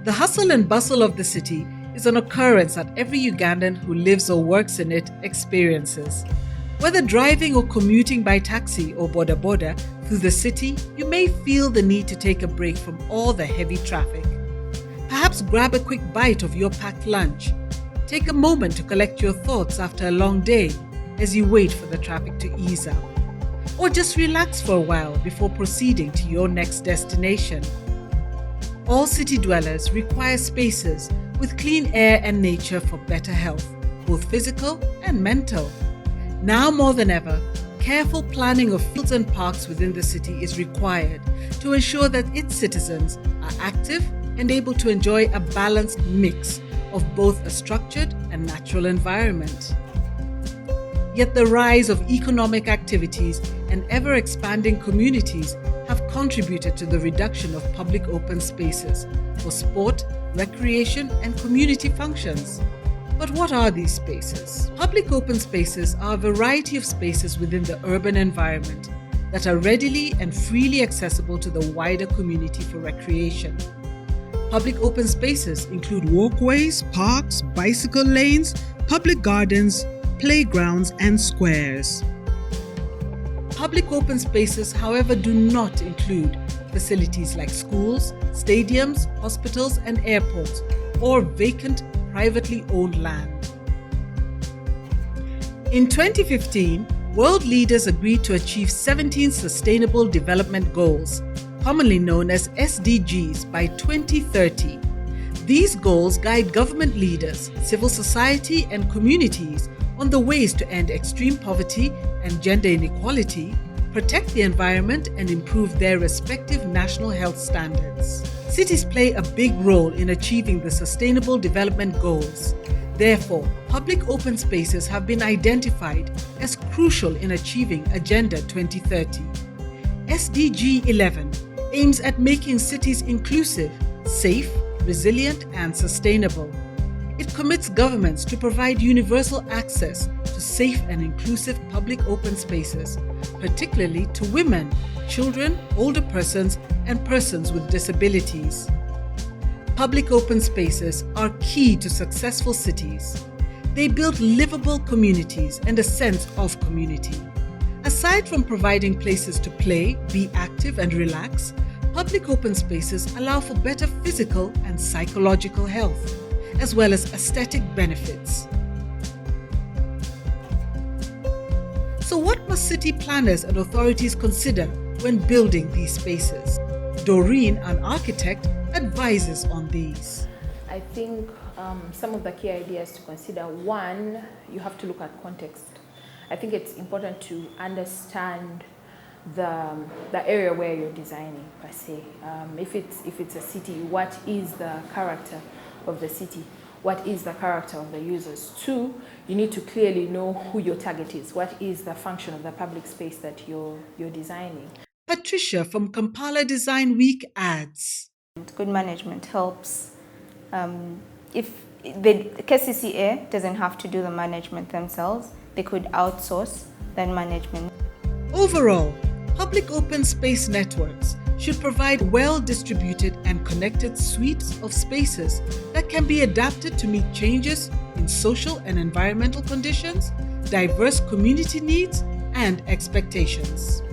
The hustle and bustle of the city is an occurrence that every Ugandan who lives or works in it experiences. Whether driving or commuting by taxi or boda boda through the city, you may feel the need to take a break from all the heavy traffic. Perhaps grab a quick bite of your packed lunch. Take a moment to collect your thoughts after a long day as you wait for the traffic to ease up. Or just relax for a while before proceeding to your next destination. All city dwellers require spaces with clean air and nature for better health, both physical and mental. Now more than ever, careful planning of fields and parks within the city is required to ensure that its citizens are active and able to enjoy a balanced mix of both a structured and natural environment. Yet the rise of economic activities and ever-expanding communities have contributed to the reduction of public open spaces for sport, recreation, and community functions. But what are these spaces? Public open spaces are a variety of spaces within the urban environment that are readily and freely accessible to the wider community for recreation. Public open spaces include walkways, parks, bicycle lanes, public gardens, playgrounds, and squares. Public open spaces, however, do not include facilities like schools, stadiums, hospitals, and airports, or vacant, privately owned land. In 2015, world leaders agreed to achieve 17 Sustainable Development Goals, commonly known as SDGs, by 2030. These goals guide government leaders, civil society, and communities on the ways to end extreme poverty and gender inequality, protect the environment, and improve their respective national health standards. Cities play a big role in achieving the Sustainable Development Goals. Therefore, public open spaces have been identified as crucial in achieving Agenda 2030. SDG 11 aims at making cities inclusive, safe, resilient, and sustainable. It commits governments to provide universal access to safe and inclusive public open spaces, particularly to women, children, older persons, and persons with disabilities. Public open spaces are key to successful cities. They build livable communities and a sense of community. Aside from providing places to play, be active, and relax, public open spaces allow for better physical and psychological health, as well as aesthetic benefits. So what must city planners and authorities consider when building these spaces? Doreen, an architect, advises on these. I think some of the key ideas to consider. One, you have to look at context. I think it's important to understand the area where you're designing per se. If it's a city, what is the character of the city? What is the character of the users? Two, you need to clearly know who your target is. What is the function of the public space that you're designing? Patricia from Kampala Design Week adds. Good management helps. If the KCCA doesn't have to do the management themselves, they could outsource that management. Overall, public open space networks should provide well-distributed and connected suites of spaces that can be adapted to meet changes in social and environmental conditions, diverse community needs, and expectations.